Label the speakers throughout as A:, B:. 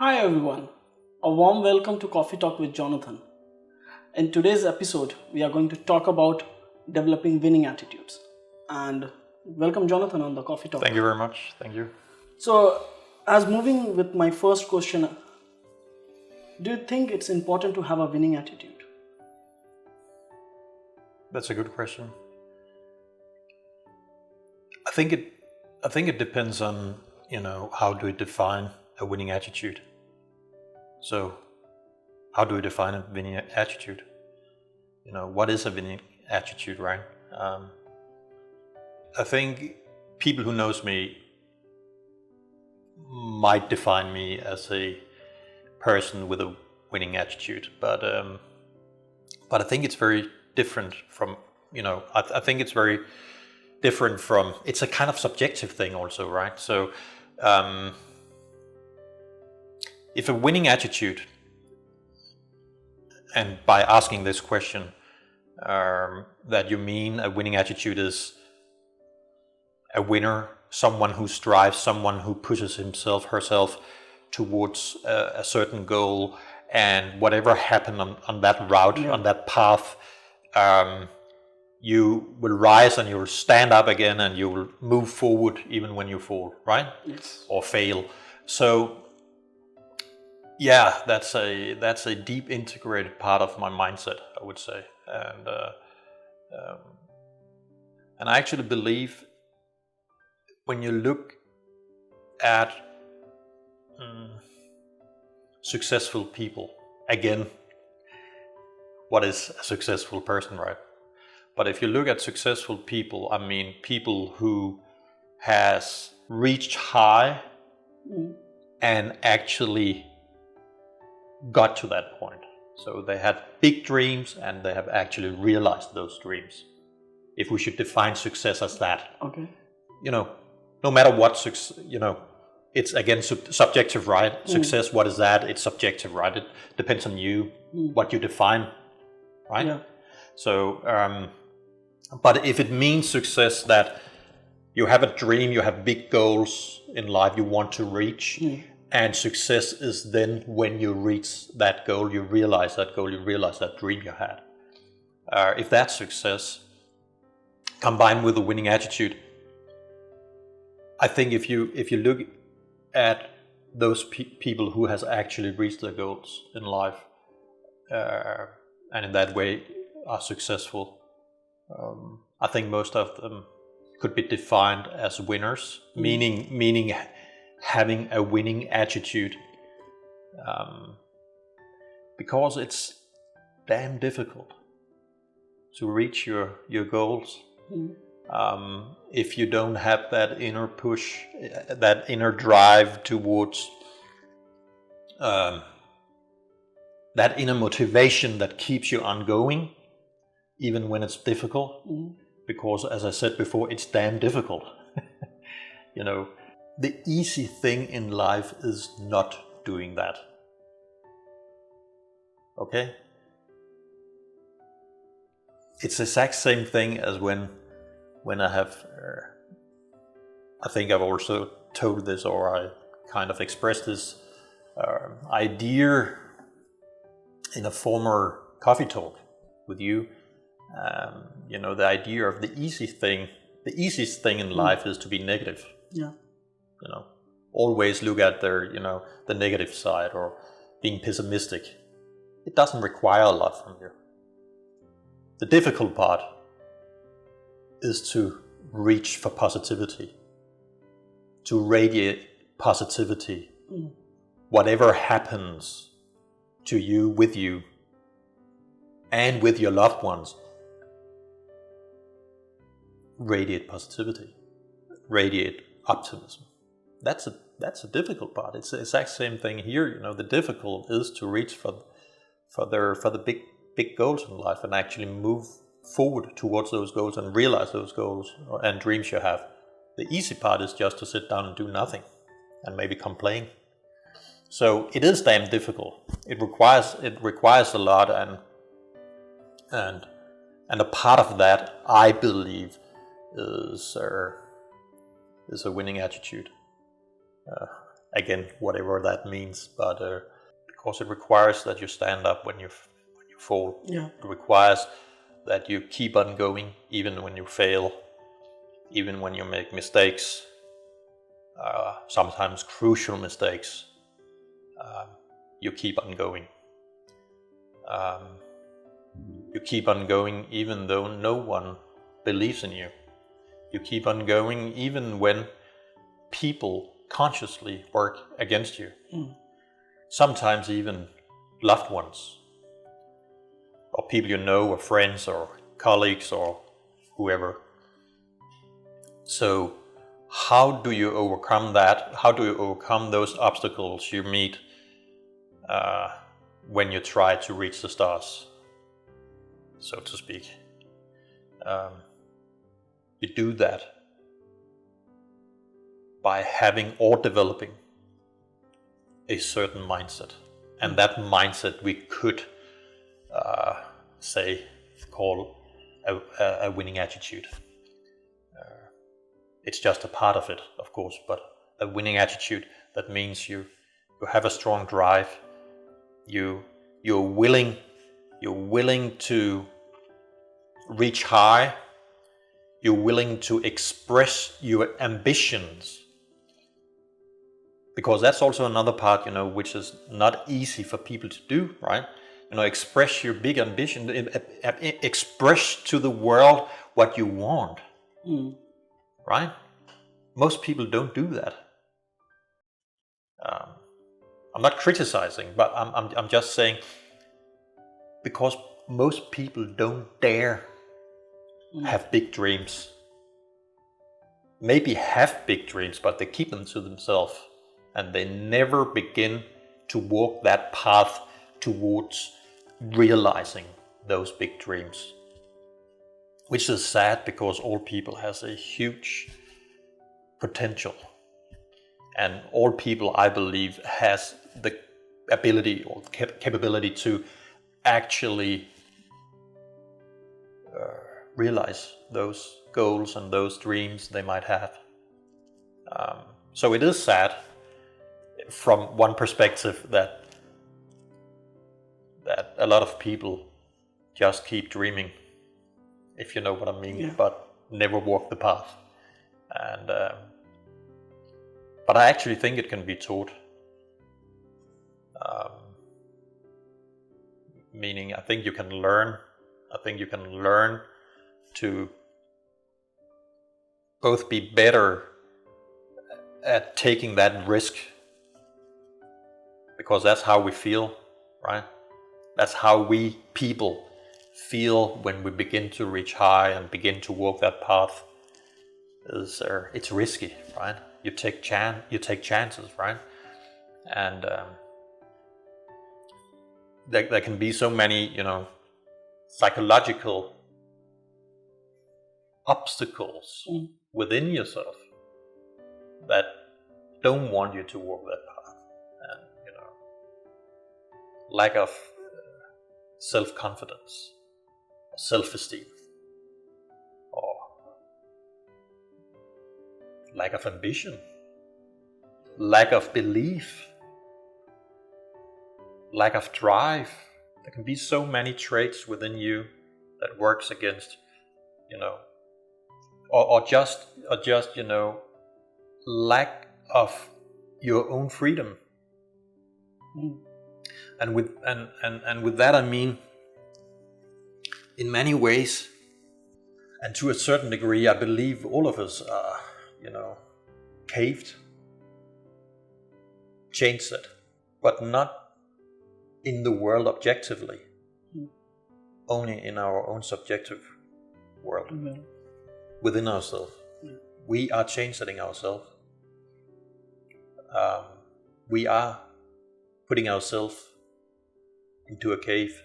A: Hi everyone, a warm welcome to Coffee Talk with Jonathan. In today's episode, we are going to talk about developing winning attitudes. And welcome Jonathan on the Coffee Talk.
B: Thank you very much. Thank you.
A: So, as moving with my first question, do you think it's important to have a winning attitude?
B: That's a good question. I think it depends on, how do we define a winning attitude. So, how do we define a winning attitude? What is a winning attitude, right? I think people who knows me might define me as a person with a winning attitude, but I think it's very different from, I think it's very different from, it's a kind of subjective thing also, right? So if a winning attitude, and by asking this question, that you mean a winning attitude is a winner, someone who strives, someone who pushes himself, herself towards a certain goal, and whatever happened on that route, on that path, you will rise and you will stand up again and you will move forward even when you fall, right?
A: Yes.
B: Or fail. So yeah, that's a deep integrated part of my mindset, I would say, and I actually believe when you look at successful people, again, what is a successful person, right? But if you look at successful people, I mean people who has reached high and actually got to that point. So they had big dreams and they have actually realized those dreams. If we should define success as that.
A: Okay.
B: No matter what success, it's again subjective, right? Success, what is that? It's subjective, right? It depends on you, what you define, right?
A: Yeah.
B: So, but if it means success that you have a dream, you have big goals in life you want to reach, and success is then when you reach that goal, you realize that goal, you realize that dream you had. If that's success, combined with a winning attitude, I think if you look at those people who has actually reached their goals in life, and in that way are successful, I think most of them could be defined as winners, meaning having a winning attitude, because it's damn difficult to reach your goals. If you don't have that inner push, that inner drive towards that inner motivation that keeps you on going, even when it's difficult, because as I said before, it's damn difficult. The easy thing in life is not doing that. Okay? It's the exact same thing as when I have, I think I've also told this, or I kind of expressed this idea in a former coffee talk with you. The idea of the easiest thing in life is to be negative.
A: Yeah.
B: Always look at the negative side, or being pessimistic. It doesn't require a lot from you. The difficult part is to reach for positivity, to radiate positivity. Whatever happens to you, with you, and with your loved ones, radiate positivity, radiate optimism. That's a difficult part. It's the exact same thing here. The difficult is to reach for the big goals in life and actually move forward towards those goals and realize those goals and dreams you have. The easy part is just to sit down and do nothing and maybe complain. So it is damn difficult. It requires a lot, and a part of that, I believe, is a winning attitude. again, whatever that means, but because it requires that you stand up when you fall.
A: Yeah.
B: It requires that you keep on going even when you fail, even when you make mistakes, sometimes crucial mistakes. You keep on going. You keep on going even though no one believes in you. You keep on going even when people consciously work against you. Sometimes even loved ones, or people you know, or friends, or colleagues, or whoever. So how do you overcome that? How do you overcome those obstacles you meet when you try to reach the stars, so to speak? You do that by having or developing a certain mindset. And that mindset we could call a winning attitude. It's just a part of it, of course, but a winning attitude, that means you have a strong drive. You're willing to reach high. You're willing to express your ambitions, because that's also another part, which is not easy for people to do, right? Express your big ambition, express to the world what you want, right? Most people don't do that. I'm not criticizing, but I'm just saying, because most people don't dare have big dreams. Maybe have big dreams, but they keep them to themselves, and they never begin to walk that path towards realizing those big dreams, which is sad, because all people has a huge potential, and all people, I believe, has the ability or capability to actually realize those goals and those dreams they might have. So it is sad from one perspective that a lot of people just keep dreaming, if you know what I mean, but never walk the path. And but I actually think it can be taught. Meaning, I think you can learn. I think you can learn to both be better at taking that risk, because that's how we feel, right? That's how we people feel when we begin to reach high and begin to walk that path. It's risky, right? You take chances, right? And there can be so many, psychological obstacles within yourself that don't want you to walk that path. And, lack of self-confidence, self-esteem, or lack of ambition, lack of belief, lack of drive. There can be so many traits within you that works against, or just lack of your own freedom. And with that I mean, in many ways, and to a certain degree, I believe all of us are, caved, changed it, but not in the world objectively, only in our own subjective world, within ourselves. We are change-setting ourselves. We are putting ourselves into a cave.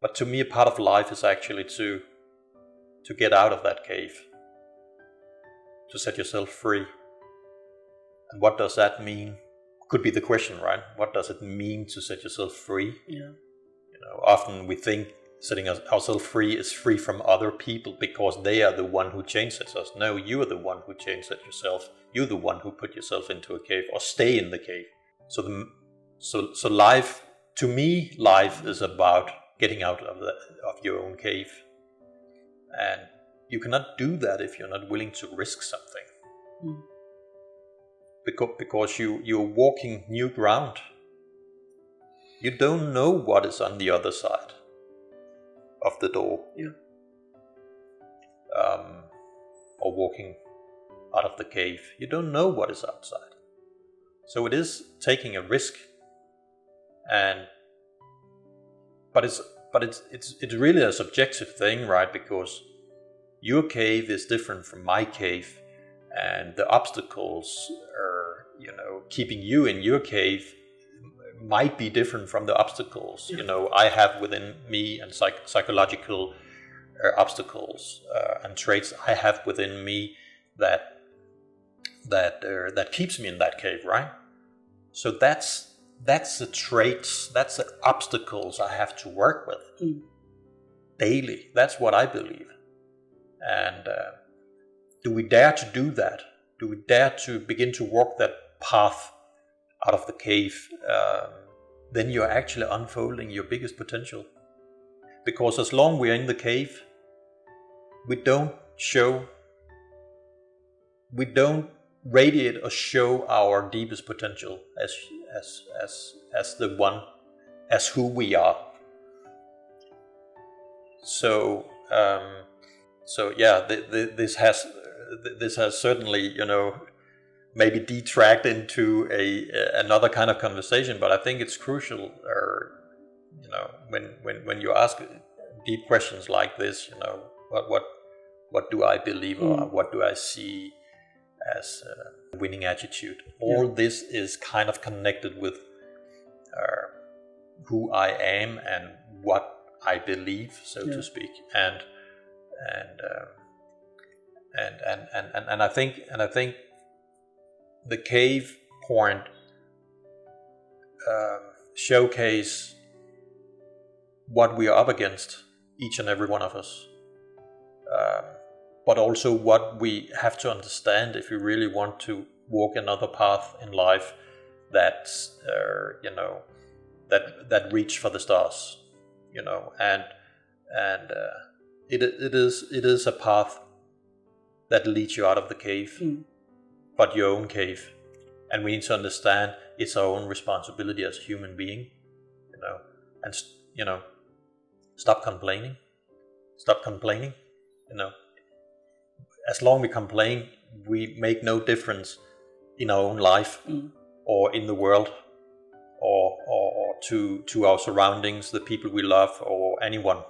B: But to me, a part of life is actually to get out of that cave, to set yourself free. And what does that mean? Could be the question, right? What does it mean to set yourself free? Often we think setting ourselves free is free from other people because they are the one who changes us. No, you are the one who changes yourself. You're the one who put yourself into a cave or stay in the cave. So life, to me, life is about getting out of your own cave. And you cannot do that if you're not willing to risk something.
A: Mm.
B: Because you're walking new ground. You don't know what is on the other side of the door.
A: Yeah.
B: Or walking out of the cave. You don't know what is outside. So it is taking a risk. But it's really a subjective thing, right? Because your cave is different from my cave, and the obstacles are, keeping you in your cave might be different from the obstacles, I have within me, and psychological obstacles and traits I have within me that keeps me in that cave, right? So that's the traits, that's the obstacles I have to work with daily. That's what I believe. And do we dare to do that? Do we dare to begin to walk that path out of the cave? Then you're actually unfolding your biggest potential. Because as long we're in the cave, we don't radiate or show our deepest potential as the one, as who we are. So yeah, this has certainly, maybe detract into another kind of conversation, but I think it's crucial, when you ask deep questions like this, what do I believe, or what do I see as a winning attitude? All this is kind of connected with who I am and what I believe, so to speak, and I think the cave point showcase what we are up against, each and every one of us, but also what we have to understand if we really want to walk another path in life that's that reach for the stars, and it is a path that leads you out of the cave, but your own cave. And we need to understand it's our own responsibility as a human being, and stop complaining. As long as we complain, we make no difference in our own life or in the world, or to our surroundings, the people we love, or anyone.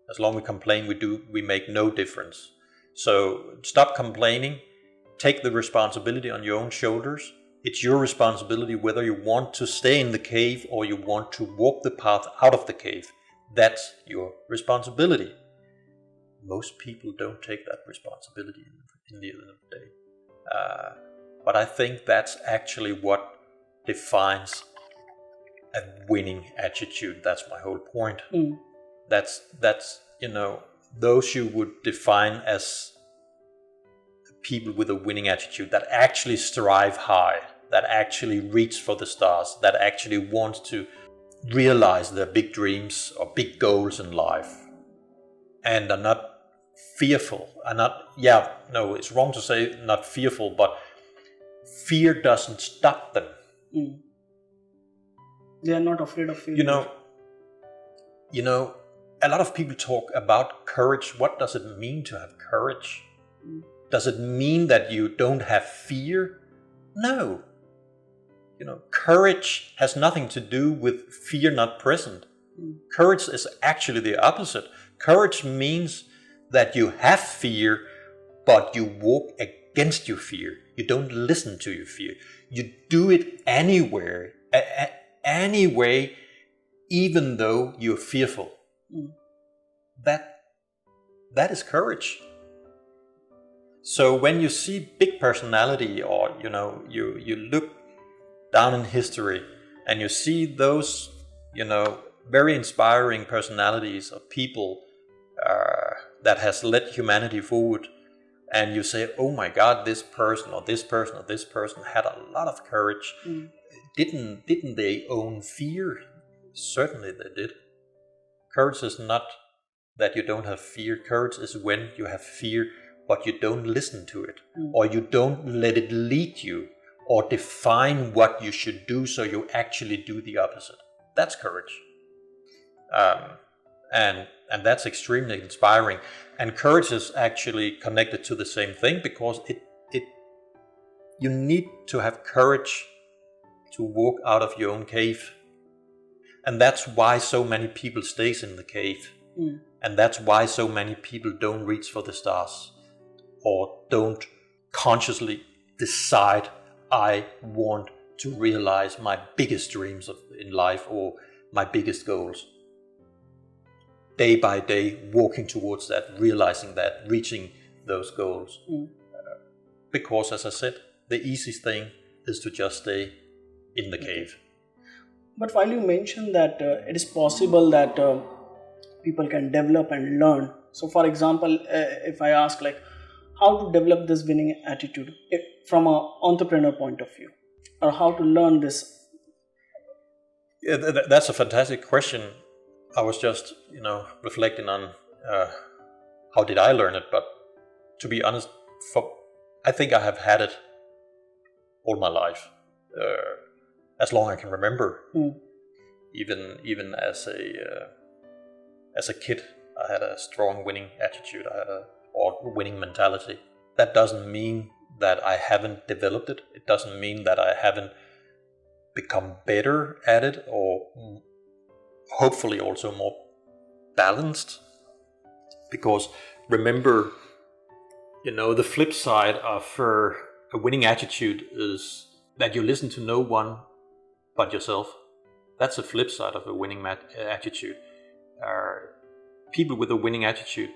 B: As long as we complain, we make no difference. So stop complaining. Take the responsibility on your own shoulders. It's your responsibility whether you want to stay in the cave or you want to walk the path out of the cave. That's your responsibility. Most people don't take that responsibility in the end of the day. But I think that's actually what defines a winning attitude. That's my whole point. That's those you would define as people with a winning attitude, that actually strive high, that actually reach for the stars, that actually want to realize their big dreams or big goals in life, and are not fearful. It's wrong to say not fearful, but fear doesn't stop them.
A: They are not afraid of failure.
B: A lot of people talk about courage. What does it mean to have courage? Does it mean that you don't have fear? No. Courage has nothing to do with fear not present. Courage is actually the opposite. Courage means that you have fear, but you walk against your fear. You don't listen to your fear. You do it anyway, even though you're fearful. That is courage. So when you see big personality, or you look down in history and you see those very inspiring personalities of people that has led humanity forward, and you say, oh my God, this person or this person or this person had a lot of courage. Didn't they own fear? Certainly they did. Courage is not that you don't have fear. Courage is when you have fear, but you don't listen to it, or you don't let it lead you, or define what you should do, so you actually do the opposite. That's courage. And that's extremely inspiring. And courage is actually connected to the same thing, because you need to have courage to walk out of your own cave. And that's why so many people stays in the cave. And that's why so many people don't reach for the stars, or don't consciously decide, I want to realize my biggest dreams in life, or my biggest goals. Day by day, walking towards that, realizing that, reaching those goals. Because, as I said, the easiest thing is to just stay in the cave.
A: But while you mentioned that it is possible that people can develop and learn. So, for example, if I ask like, how to develop this winning attitude from an entrepreneur point of view, or how to learn this?
B: Yeah, that's a fantastic question. I was just, reflecting on how did I learn it. But to be honest, I think I have had it all my life, as long as I can remember. Even as a kid, I had a strong winning attitude. I had or winning mentality. That doesn't mean that I haven't developed it. It doesn't mean that I haven't become better at it, or hopefully also more balanced. Because remember, the flip side of a winning attitude is that you listen to no one but yourself. That's the flip side of a winning attitude. People with a winning attitude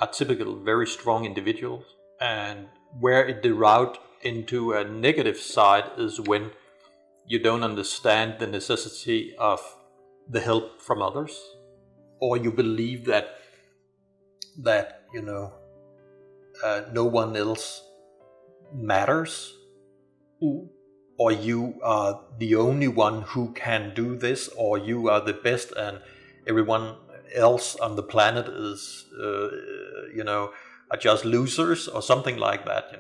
B: are typically very strong individuals, and where it derives into a negative side is when you don't understand the necessity of the help from others, or you believe that no one else matters, or you are the only one who can do this, or you are the best and everyone else on the planet is are just losers, or something like that.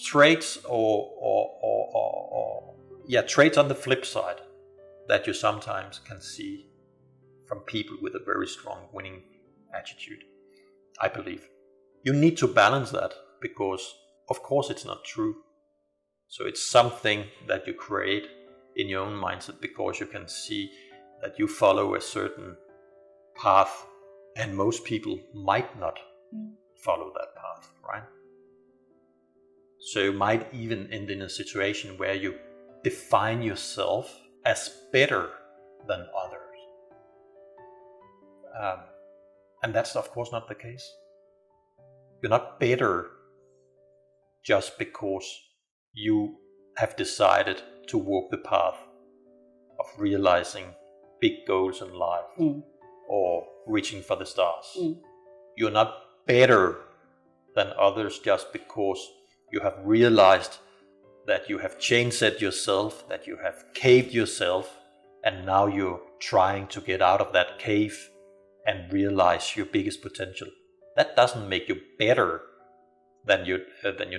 B: Traits traits on the flip side that you sometimes can see from people with a very strong winning attitude. I believe you need to balance that, because of course it's not true. So it's something that you create in your own mindset, because you can see that you follow a certain path, and most people might not follow that path, right? So you might even end in a situation where you define yourself as better than others. And that's of course not the case. You're not better just because you have decided to walk the path of realizing big goals in life, or reaching for the stars. You're not better than others just because you have realized that you have chainset yourself, that you have caved yourself, and now you're trying to get out of that cave and realize your biggest potential. That doesn't make you better than your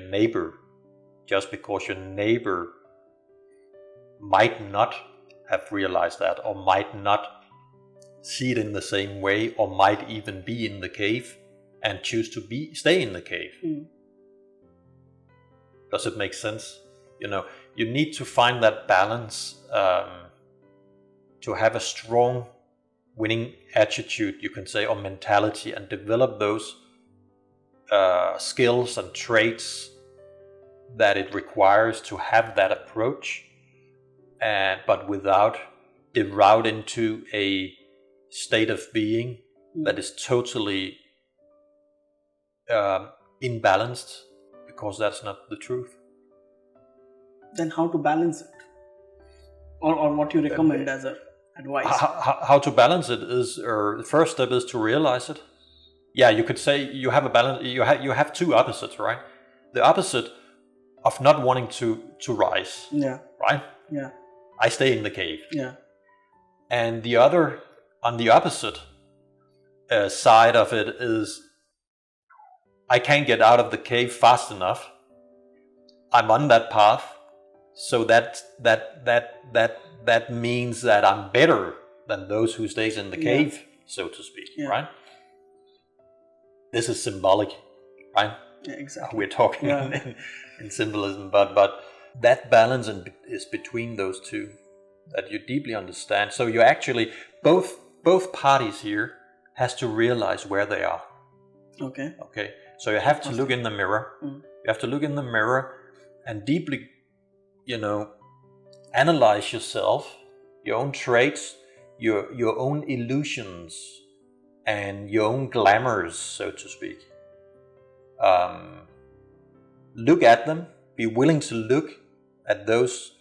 B: neighbor, just because your neighbor might not have realized that, or might not see it in the same way, or might even be in the cave and choose to stay in the cave. Does it make sense? You need to find that balance to have a strong winning attitude, you can say, or mentality, and develop those skills and traits that it requires to have that approach, but without deroute into a state of being that is totally imbalanced, because that's not the truth.
A: Then how to balance it, or what you recommend as advice?
B: How to balance it is, or the first step is to realize it. Yeah, you could say you have a balance. You have two opposites, right? The opposite of not wanting to rise,
A: Yeah.
B: right?
A: Yeah.
B: I stay in the cave.
A: Yeah.
B: And the other, on the opposite side of it, is I can't get out of the cave fast enough. I'm on that path, so that means that I'm better than those who stays in the cave, so to speak, right? This is symbolic, right?
A: Yeah, exactly.
B: We're talking in symbolism, but that balance is between those two that you deeply understand. So you actually, both parties here has to realize where they are.
A: Okay.
B: So you have to look in the mirror. You have to look in the mirror and deeply, analyze yourself, your own traits, your own illusions, and your own glamours, so to speak. Look at them. Be willing to look at those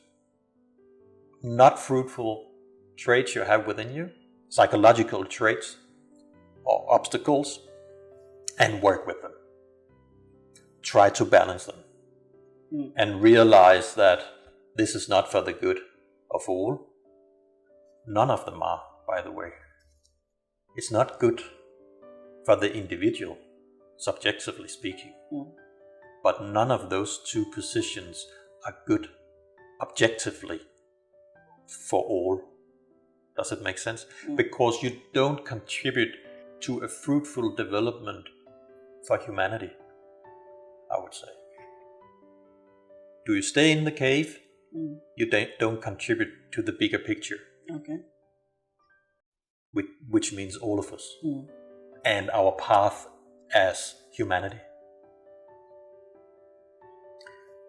B: not fruitful traits you have within you, psychological traits or obstacles, and work with them. Try to balance them. And realize that this is not for the good of all. None of them are, by the way. It's not good for the individual, subjectively speaking. But none of those two positions are good objectively for all. Does it make sense? Because you don't contribute to a fruitful development for humanity, I would say. Do you stay in the cave? You don't contribute to the bigger picture.
A: Okay.
B: Which means all of us. And our path as humanity.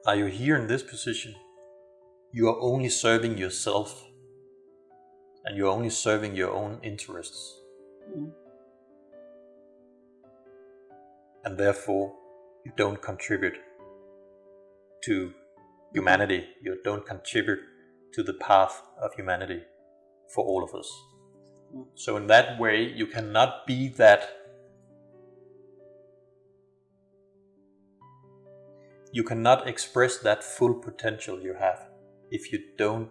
B: Are you here in this position? You are only serving yourself. And you're only serving your own interests. And therefore, you don't contribute to humanity. You don't contribute to the path of humanity for all of us. So in that way, you cannot be that. You cannot express that full potential you have if you don't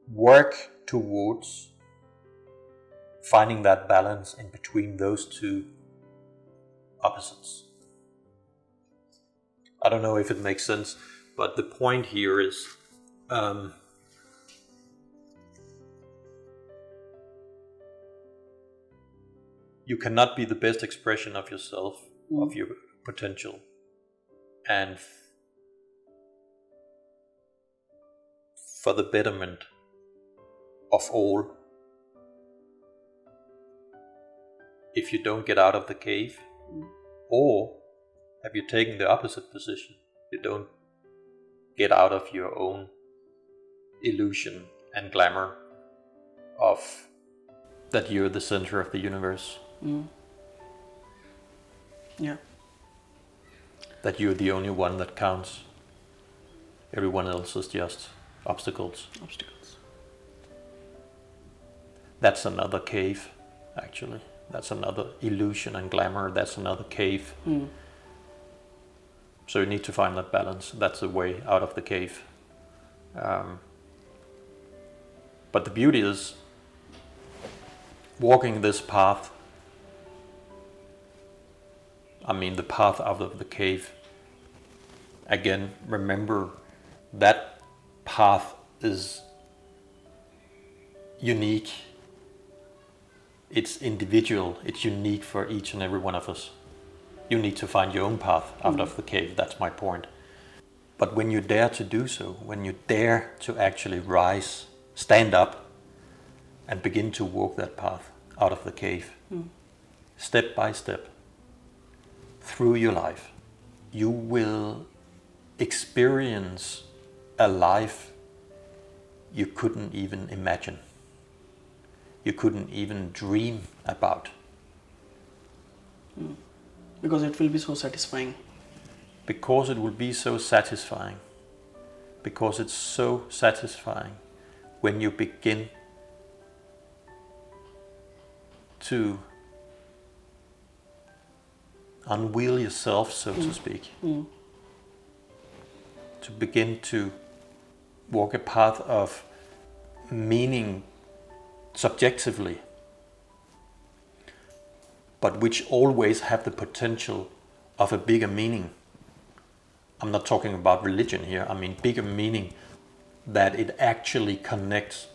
B: work towards finding that balance in between those two opposites. I don't know if it makes sense, but the point here is you cannot be the best expression of yourself, of your potential, and for the betterment of all if you don't get out of the cave, or have you taken the opposite position? You don't get out of your own illusion and glamour of that you're the center of the universe.
A: Yeah.
B: That you're the only one that counts. Everyone else is just obstacles. That's another cave, actually. That's another illusion and glamour. That's another cave. So you need to find that balance. That's the way out of the cave. But the beauty is walking this path. I mean, the path out of the cave. Again, remember that path is unique. It's individual. It's unique for each and every one of us. You need to find your own path out of the cave. That's my point. But when you dare to do so, when you dare to actually rise, stand up, and begin to walk that path out of the cave, step by step, through your life, you will experience a life you couldn't even imagine. You couldn't even dream about.
A: Because it will be so satisfying.
B: Because it will be so satisfying. Because it's so satisfying when you begin to unwheel yourself, so to speak, to begin to walk a path of meaning subjectively, but which always have the potential of a bigger meaning. I'm not talking about religion here, I mean bigger meaning, that it actually connects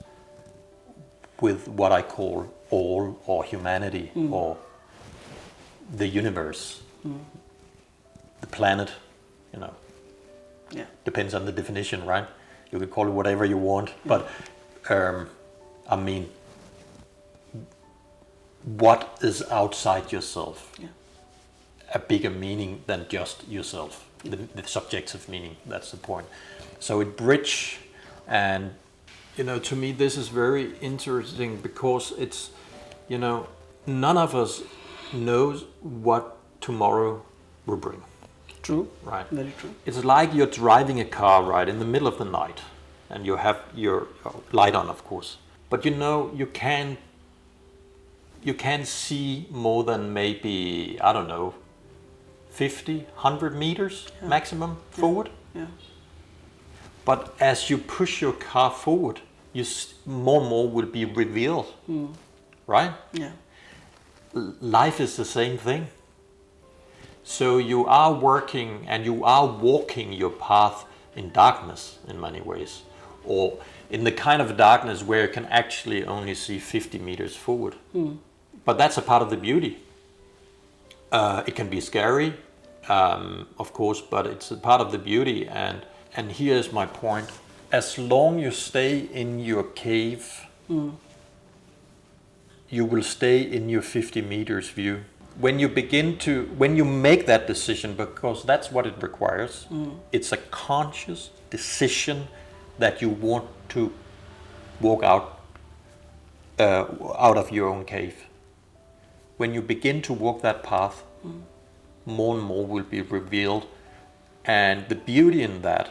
B: with what I call all, or humanity, or the universe, the planet, you know.
A: Yeah.
B: Depends on the definition, right? You can call it whatever you want, but I mean, what is outside yourself?
A: Yeah.
B: A bigger meaning than just yourself, the subjective meaning, that's the point. So it bridge, and you know, to me this is very interesting because it's, you know, none of us knows what tomorrow will bring.
A: True.
B: Right.
A: Very true.
B: It's like you're driving a car, right, in the middle of the night, and you have your light on, of course. But you know, you can't see more than maybe, I don't know, 50, 100 meters maximum forward.
A: Yeah.
B: But as you push your car forward, more and more will be revealed, right?
A: Yeah.
B: Life is the same thing. So you are working and you are walking your path in darkness in many ways, or in the kind of darkness where you can actually only see 50 meters forward. But that's a part of the beauty. It can be scary, of course, but it's a part of the beauty. And here's my point. As long you stay in your cave, you will stay in your 50 meters view. When you make that decision, because that's what it requires, it's a conscious decision that you want to walk out of your own cave. When you begin to walk that path, more and more will be revealed, and the beauty in that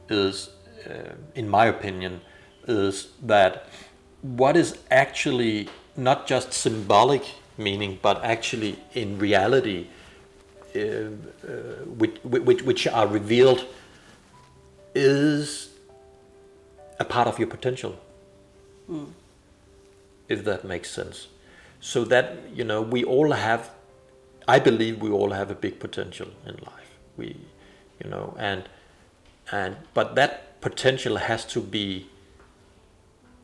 B: is, in my opinion, is that what is actually not just symbolic meaning, but actually in reality, which are revealed, is a part of your potential, if that makes sense. So that, you know, I believe we all have a big potential in life. But that potential has to be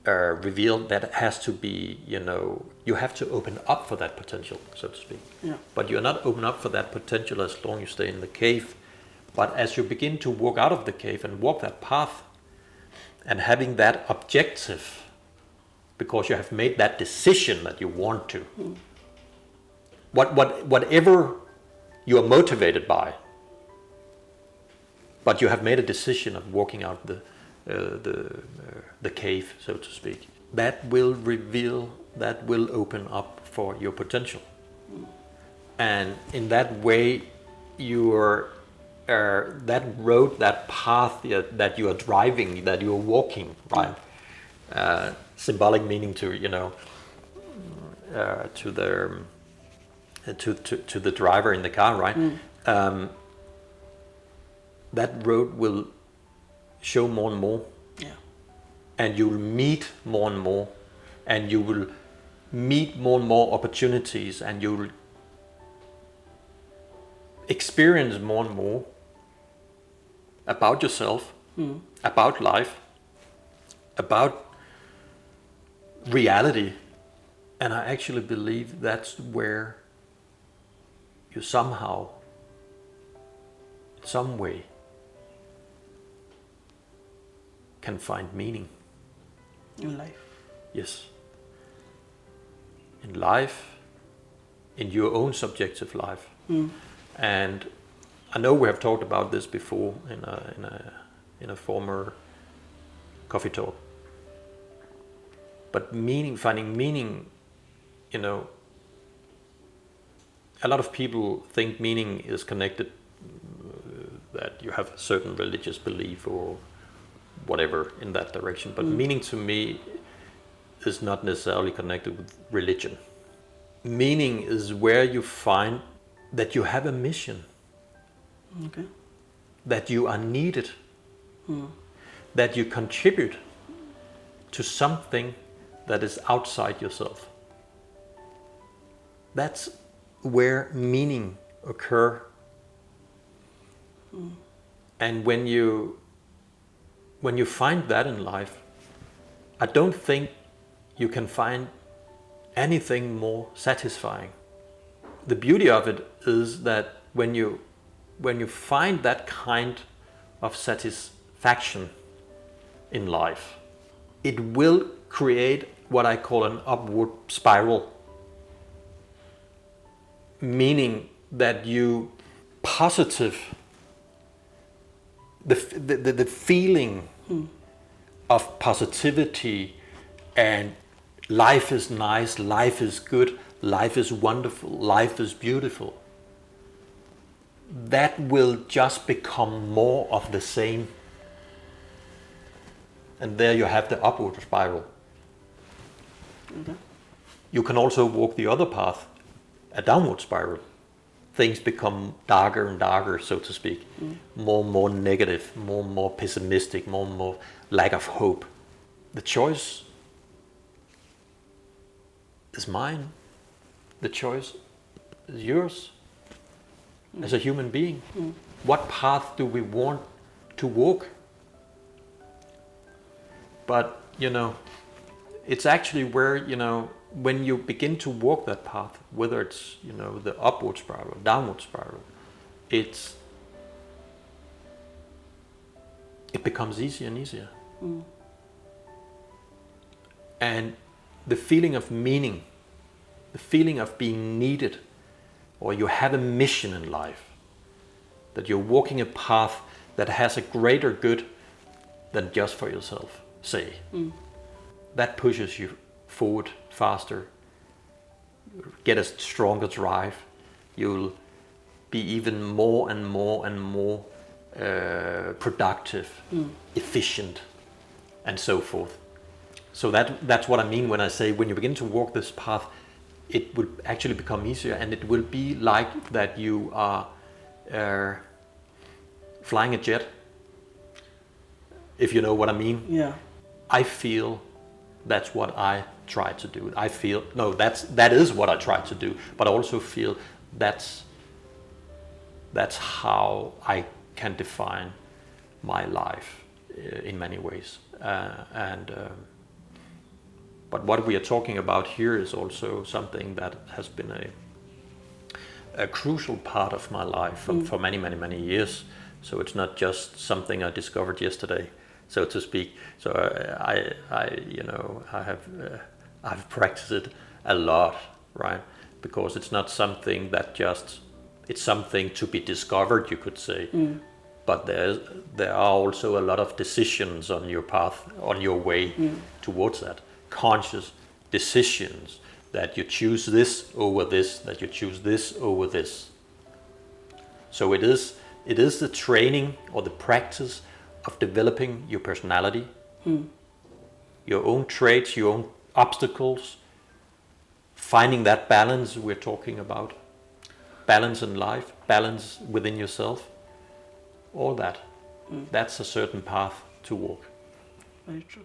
B: revealed. That has to be, you know, you have to open up for that potential, so to speak.
A: Yeah.
B: But you're not open up for that potential as long as you stay in the cave. But as you begin to walk out of the cave and walk that path, and having that objective, because you have made that decision that you want to, whatever you are motivated by, but you have made a decision of walking out the cave, so to speak, that will reveal, that will open up for your potential. And in that way, your that road, that path that you are driving, that you are walking, right? Symbolic meaning to, you know, to the driver in the car, right? That road will show more and more, and you'll meet more and more, and you will meet more and more opportunities, and you'll experience more and more about yourself, about life, about reality. And I actually believe that's where you somehow, in some way, can find meaning
A: In life.
B: Yes. In life, in your own subjective life. And I know we have talked about this before in a former coffee talk. But finding meaning, you know, a lot of people think meaning is connected, that you have a certain religious belief or whatever in that direction. But meaning to me is not necessarily connected with religion. Meaning is where you find that you have a mission,
A: Okay.
B: that you are needed, that you contribute to something that is outside yourself. That's where meaning occur. And when you find that in life, I don't think you can find anything more satisfying. The beauty of it is that when you find that kind of satisfaction in life, it will create what I call an upward spiral. Meaning that you positive, the feeling of positivity and life is nice, life is good, life is wonderful, life is beautiful, that will just become more of the same. And there you have the upward spiral.
A: Okay.
B: You can also walk the other path, a downward spiral. Things become darker and darker, so to speak. More and more negative, more and more pessimistic, more and more lack of hope. The choice is mine. The choice is yours as a human being. What path do we want to walk? But, it's actually where, when you begin to walk that path, whether it's, the upward spiral, downward spiral, it becomes easier and easier. And the feeling of meaning, the feeling of being needed, or you have a mission in life, that you're walking a path that has a greater good than just for yourself, say. That pushes you forward faster, get a stronger drive. You'll be even more and more and more productive, efficient, and so forth. So that's what I mean when I say when you begin to walk this path, it will actually become easier, and it will be like that you are flying a jet, if you know what I mean.
A: Yeah.
B: I feel that's what I try to do. That is what I try to do, but I also feel that's how I can define my life in many ways. But what we are talking about here is also something that has been a crucial part of my life for many, many, many years. So it's not just something I discovered yesterday, so to speak. So I've practiced it a lot, right? Because it's not something that it's something to be discovered, you could say. But there are also a lot of decisions on your path, on your way towards that. Conscious decisions that you choose this over this, that you choose this over this. So it is the training or the practice of developing your personality, your own traits, your own obstacles, finding that balance we're talking about, balance in life, balance within yourself, all that. That's a certain path to walk.
A: Very true.